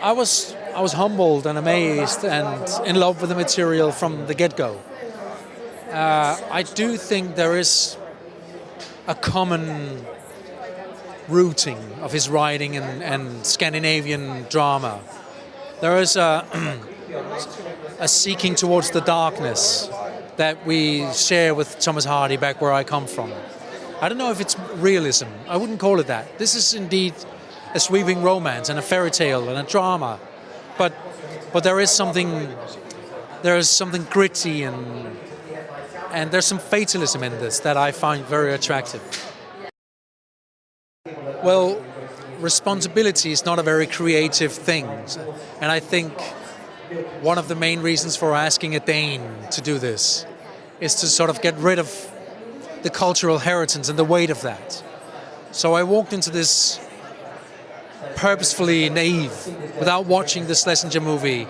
I was humbled and amazed and in love with the material from the get-go. I do think there is a common rooting of his writing and Scandinavian drama. There is a seeking towards the darkness that we share with Thomas Hardy back where I come from. I don't know if it's realism. I wouldn't call it that. This is indeed a sweeping romance and a fairy tale and a drama, but there is something gritty and there's some fatalism in this that I find very attractive. Well, responsibility is not a very creative thing, and I think one of the main reasons for asking a Dane to do this is to sort of get rid of the cultural heritage and the weight of that. So I walked into this purposefully naive, without watching the Schlesinger movie,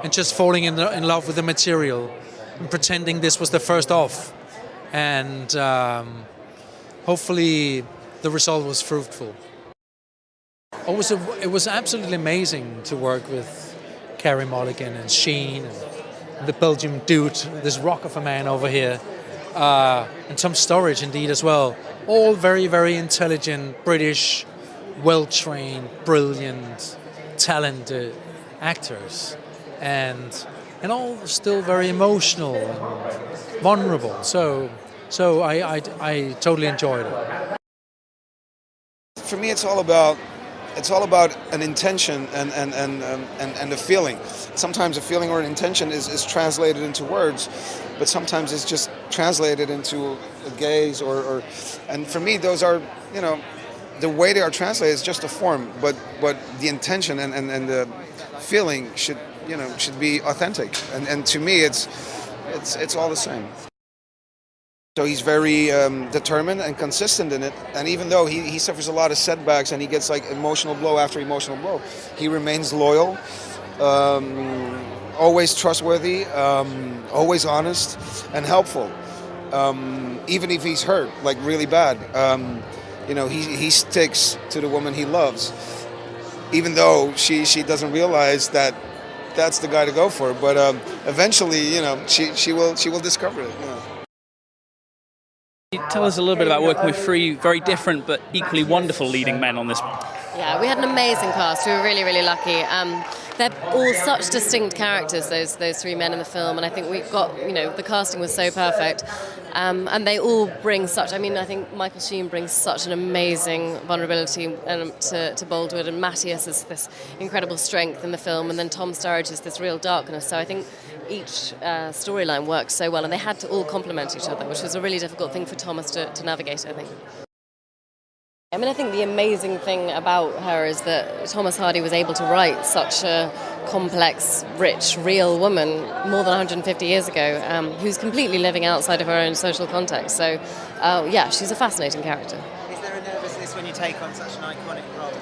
and just falling in love with the material and pretending this was the first off. And hopefully the result was fruitful. It was absolutely amazing to work with Carey Mulligan and Sheen and the Belgian dude, this rock of a man over here, and Tom Sturridge indeed as well. All very, very intelligent, British, well-trained, brilliant, talented actors, and all still very emotional and vulnerable. So I totally enjoyed it. For me, it's all about an intention and a feeling. Sometimes a feeling or an intention is translated into words, but sometimes it's just translated into a gaze and for me those are, the way they are translated is just a form, but the intention and the feeling should be authentic, and to me it's all the same. So he's very determined and consistent in it, and even though he suffers a lot of setbacks and he gets like emotional blow after emotional blow, he remains loyal, always trustworthy, always honest and helpful, even if he's hurt like really bad. He sticks to the woman he loves, even though she doesn't realize that that's the guy to go for, but eventually she will discover it. Tell us a little bit about working with three very different but equally wonderful leading men on this. Yeah, we had an amazing cast. We were really, really lucky. They're all such distinct characters, those three men in the film, and I think we've got, the casting was so perfect. And they all bring such, I think Michael Sheen brings such an amazing vulnerability to Boldwood, and Matthias is this incredible strength in the film, and then Tom Sturridge is this real darkness. So I think each storyline worked so well, and they had to all complement each other, which was a really difficult thing for Thomas to navigate, I think. I think the amazing thing about her is that Thomas Hardy was able to write such a complex, rich, real woman more than 150 years ago, who's completely living outside of her own social context. So, yeah, she's a fascinating character. Is there a nervousness when you take on such an iconic role?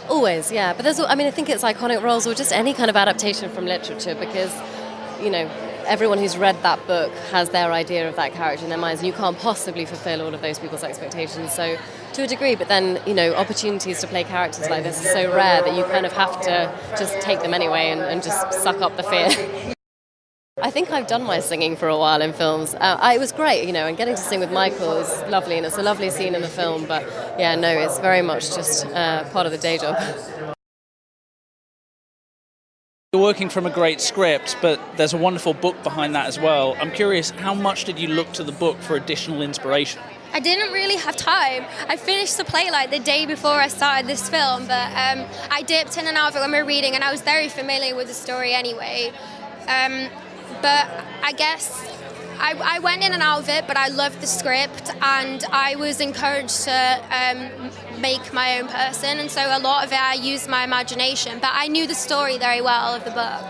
Always, yeah. But I think it's iconic roles or just any kind of adaptation from literature because, everyone who's read that book has their idea of that character in their minds, and you can't possibly fulfill all of those people's expectations. So, to a degree, but then, opportunities to play characters like this are so rare that you kind of have to just take them anyway and just suck up the fear. I think I've done my singing for a while in films. It was great, and getting to sing with Michael is lovely, and it's a lovely scene in the film, but yeah, no, it's very much just part of the day job. You're working from a great script, but there's a wonderful book behind that as well. I'm curious, how much did you look to the book for additional inspiration? I didn't really have time. I finished the play the day before I started this film, but I dipped in and out of it when we were reading, and I was very familiar with the story anyway. But I guess I went in and out of it, but I loved the script, and I was encouraged to make my own person, and so a lot of it I used my imagination, but I knew the story very well of the book.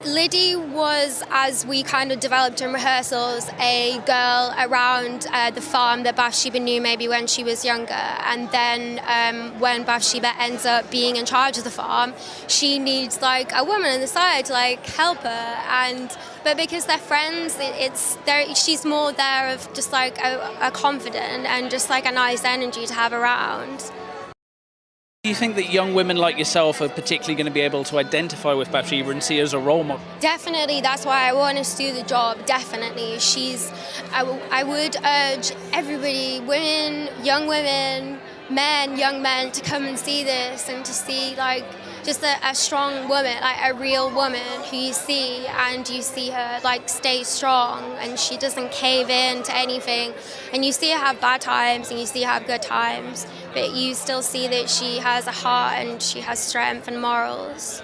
Liddy was, as we kind of developed in rehearsals, a girl around the farm that Bathsheba knew maybe when she was younger, and then when Bathsheba ends up being in charge of the farm, she needs a woman on the side to help her, but because they're friends, she's more there of just a confident and just a nice energy to have around. Do you think that young women like yourself are particularly going to be able to identify with Bathsheba and see her as a role model? Definitely, that's why I want us to do the job. Definitely, I would urge everybody, women, men, young men, to come and see this and to see like just a strong woman, like a real woman who you see and you see her like stay strong and she doesn't cave in to anything. And you see her have bad times and you see her have good times, but you still see that she has a heart and she has strength and morals.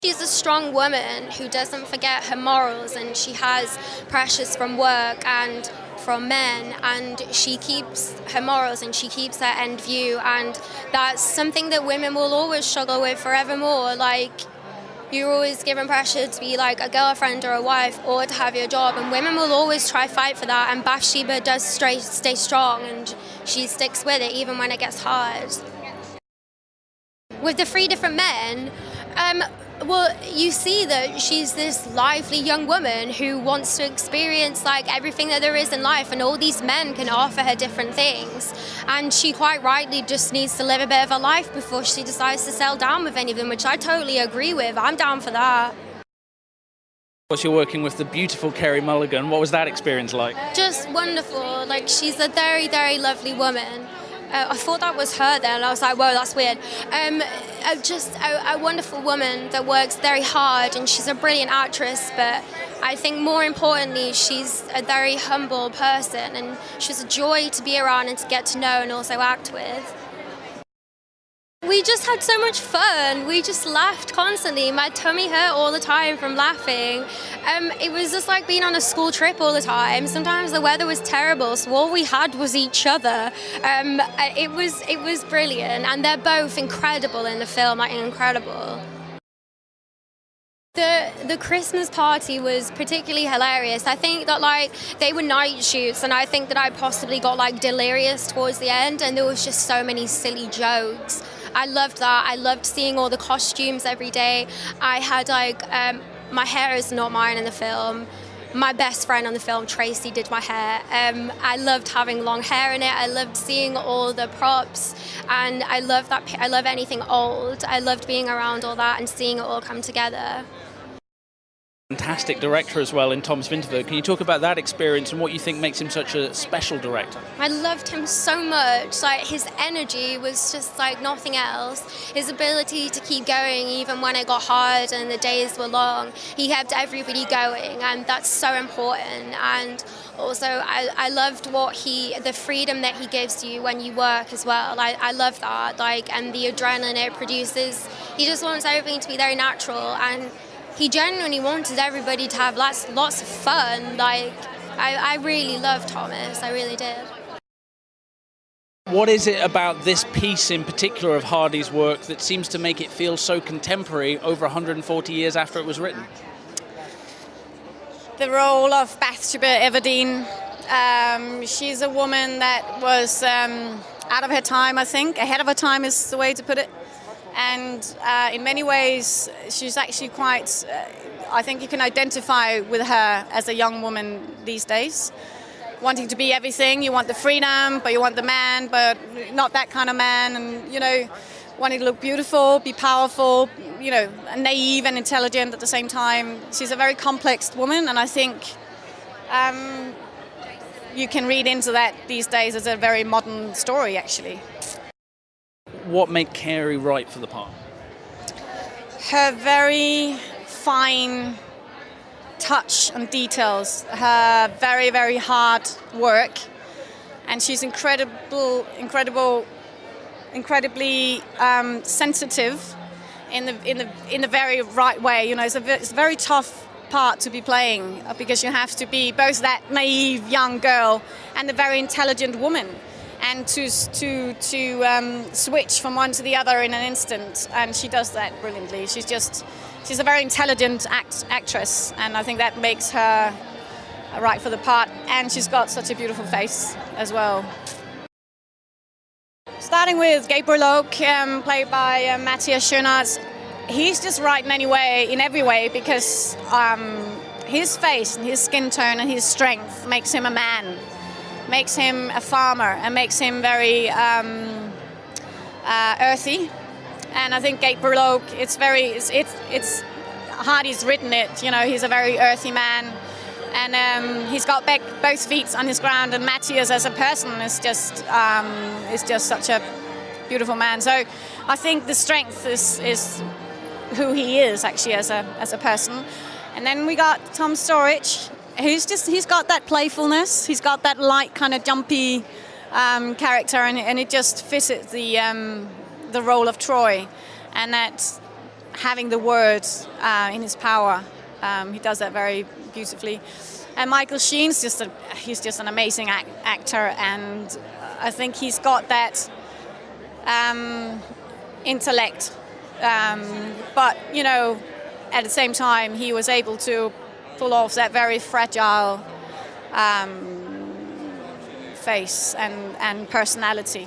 She's a strong woman who doesn't forget her morals, and she has pressures from work and from men, and she keeps her morals and she keeps her end view, and that's something that women will always struggle with forevermore. Like, you're always given pressure to be like a girlfriend or a wife or to have your job, and women will always try fight for that, and Bathsheba does stay strong and she sticks with it even when it gets hard. With the 3 different men, well, you see that she's this lively young woman who wants to experience like everything that there is in life, and all these men can offer her different things, and she quite rightly just needs to live a bit of a life before she decides to settle down with any of them, which I totally agree with. I'm down for that. You're working with the beautiful Carey Mulligan. What was that experience like? Just wonderful. Like, she's a very, very lovely woman. I thought that was her then, and I was like, whoa, that's weird. Just a wonderful woman that works very hard, and she's a brilliant actress, but I think more importantly, she's a very humble person, and she's a joy to be around and to get to know and also act with. We just had so much fun. We just laughed constantly. My tummy hurt all the time from laughing. It was just like being on a school trip all the time. Sometimes the weather was terrible, so all we had was each other. It was brilliant, and they're both incredible in the film, like incredible. The Christmas party was particularly hilarious. I think that like they were night shoots, and I think that I possibly got like delirious towards the end, and there was just so many silly jokes. I loved that. I loved seeing all the costumes every day. I had like, my hair is not mine in the film. My best friend on the film, Tracy, did my hair. I loved having long hair in it. I loved seeing all the props, and I love that. I love anything old. I loved being around all that and seeing it all come together. Fantastic director as well in Thomas Vinterberg. Can you talk about that experience and what you think makes him such a special director? I loved him so much. Like, his energy was just like nothing else. His ability to keep going even when it got hard and the days were long. He kept everybody going, and that's so important. And also, I loved the freedom that he gives you when you work as well. I love that. Like, and the adrenaline it produces. He just wants everything to be very natural, and he genuinely wanted everybody to have lots of fun. Like, I really loved Thomas, I really did. What is it about this piece in particular of Hardy's work that seems to make it feel so contemporary over 140 years after it was written? The role of Bathsheba Everdene. She's a woman that was out of her time, I think. Ahead of her time is the way to put it. And in many ways, she's actually quite, I think you can identify with her as a young woman these days. Wanting to be everything, you want the freedom, but you want the man, but not that kind of man. And, you know, wanting to look beautiful, be powerful, you know, naive and intelligent at the same time. She's a very complex woman, and I think you can read into that these days as a very modern story, actually. What made Carey right for the part? Her very fine touch and details, her very, very hard work, and she's incredibly sensitive in the very right way. You know, it's a very tough part to be playing, because you have to be both that naive young girl and a very intelligent woman. And to switch from one to the other in an instant, and she does that brilliantly. She's a very intelligent actress, and I think that makes her right for the part. And she's got such a beautiful face as well. Starting with Gabriel, played by Matthias Schoenaerts, he's just right in every way, because his face and his skin tone and his strength makes him a man. Makes him a farmer, and makes him very earthy, and I think Gabriel Oak, it's Hardy's written it. You know, he's a very earthy man, and he's got both feet on his ground. And Matthias as a person is just such a beautiful man. So I think the strength is who he is actually as a person. And then we got Tom Storage, he's got that playfulness, he's got that light kind of jumpy character, and it just fits the role of Troy, and that having the words in his power, he does that very beautifully. And Michael Sheen's he's just an amazing actor, and I think he's got that intellect, but you know, at the same time he was able to pull off that very fragile face and personality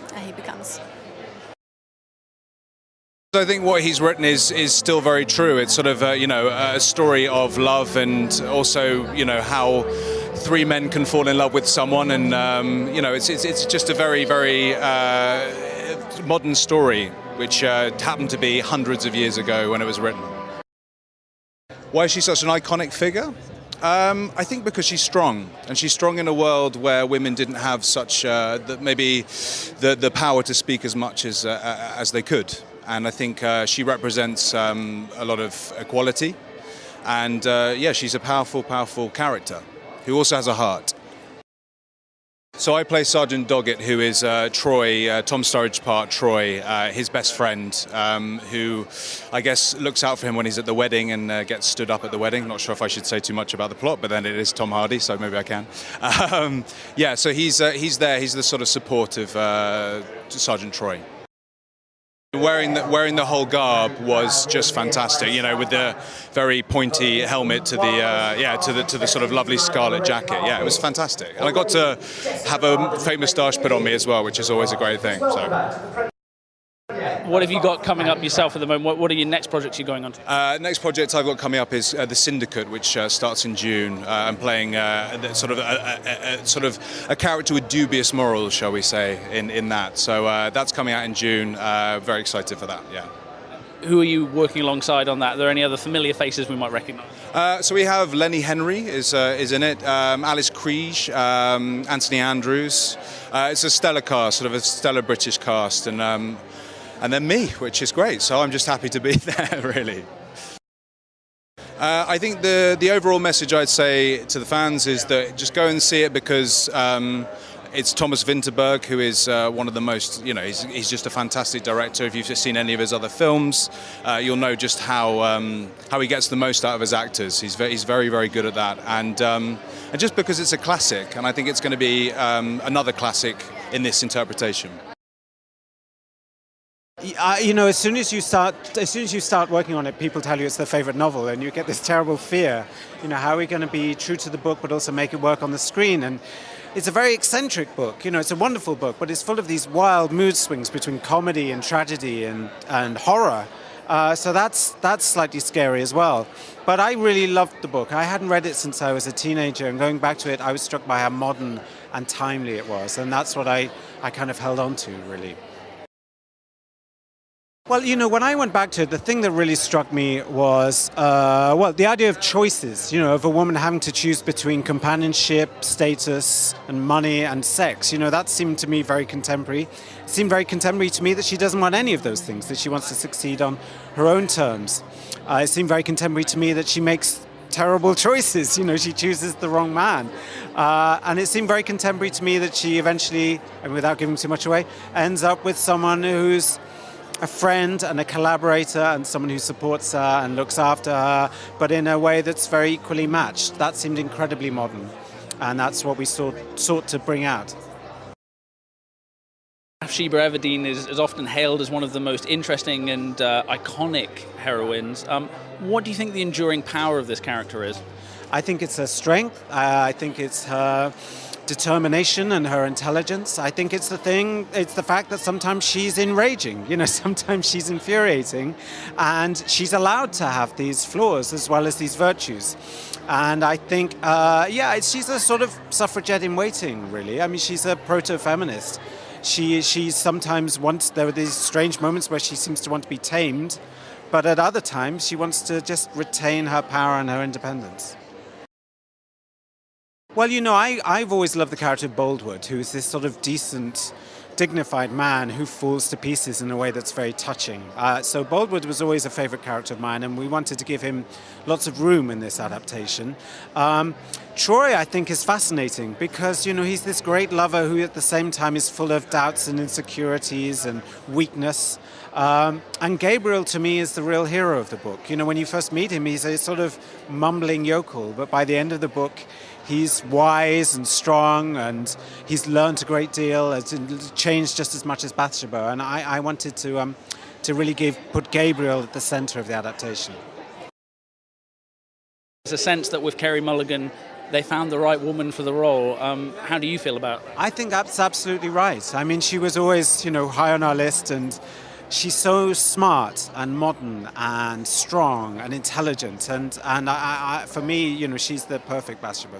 that he becomes. I think what he's written is still very true. It's sort of a story of love, and also how three men can fall in love with someone, and it's just a very, very modern story, which happened to be hundreds of years ago when it was written. Why is she such an iconic figure? I think because she's strong, and she's strong in a world where women didn't have such maybe the power to speak as much as they could. And I think she represents a lot of equality, and she's a powerful character who also has a heart. So I play Sergeant Doggett, who is Troy, Tom Sturridge part Troy, his best friend, who I guess looks out for him when he's at the wedding and gets stood up at the wedding. Not sure if I should say too much about the plot, but then it is Tom Hardy, so maybe I can. So he's there. He's the sort of support of Sergeant Troy. Wearing the whole garb was just fantastic, with the very pointy helmet to the sort of lovely scarlet jacket. Yeah, it was fantastic, and I got to have a fake moustache put on me as well, which is always a great thing. So. What have you got coming up yourself at the moment? What are your next projects you're going on to? Next project I've got coming up is The Syndicate, which starts in June. I'm playing sort of a character with dubious morals, shall we say, in that. So that's coming out in June. Very excited for that, yeah. Who are you working alongside on that? Are there any other familiar faces we might recognise? So we have Lenny Henry is in it, Alice Kriege, Anthony Andrews. It's a stellar cast, sort of a stellar British cast, and then me, which is great. So I'm just happy to be there, really. I think the overall message I'd say to the fans is that just go and see it, because it's Thomas Vinterberg, who is one of the most, he's just a fantastic director. If you've seen any of his other films, you'll know just how he gets the most out of his actors. He's very, very good at that. And just because it's a classic, and I think it's going to be another classic in this interpretation. As soon as you start working on it, people tell you it's their favorite novel, and you get this terrible fear. How are we going to be true to the book but also make it work on the screen? And it's a very eccentric book. It's a wonderful book, but it's full of these wild mood swings between comedy and tragedy and horror. So that's slightly scary as well. But I really loved the book. I hadn't read it since I was a teenager, and going back to it, I was struck by how modern and timely it was, and that's what I kind of held on to, really. Well, when I went back to it, the thing that really struck me was, the idea of choices, of a woman having to choose between companionship, status, and money and sex. That seemed to me very contemporary. It seemed very contemporary to me that she doesn't want any of those things, that she wants to succeed on her own terms. It seemed very contemporary to me that she makes terrible choices. She chooses the wrong man. And it seemed very contemporary to me that she eventually, and without giving too much away, ends up with someone who's a friend and a collaborator and someone who supports her and looks after her, but in a way that's very equally matched. That seemed incredibly modern, and that's what we sought to bring out. Bathsheba Everdene is often hailed as one of the most interesting and iconic heroines. What do you think the enduring power of this character is? I think it's her strength. I think it's her determination and her intelligence. I think it's the fact that sometimes she's enraging, sometimes she's infuriating, and she's allowed to have these flaws as well as these virtues. And I think, she's a sort of suffragette in waiting, really. I mean, she's a proto-feminist. She sometimes wants, there are these strange moments where she seems to want to be tamed, but at other times she wants to just retain her power and her independence. Well, you know, I've always loved the character of Boldwood, who's this sort of decent, dignified man who falls to pieces in a way that's very touching. So Boldwood was always a favourite character of mine, and we wanted to give him lots of room in this adaptation. Troy, I think, is fascinating because, you know, he's this great lover who at the same time is full of doubts and insecurities and weakness. And Gabriel, to me, is the real hero of the book. You know, when you first meet him, he's a sort of mumbling yokel, but by the end of the book, he's wise and strong, and he's learned a great deal. It's changed just as much as Bathsheba, and I wanted to really put Gabriel at the centre of the adaptation. There's a sense that with Carey Mulligan, they found the right woman for the role. How do you feel about that? I think that's absolutely right. I mean, she was always, you know, high on our list, and she's so smart and modern and strong and intelligent, and for me, you know, she's the perfect Bathsheba.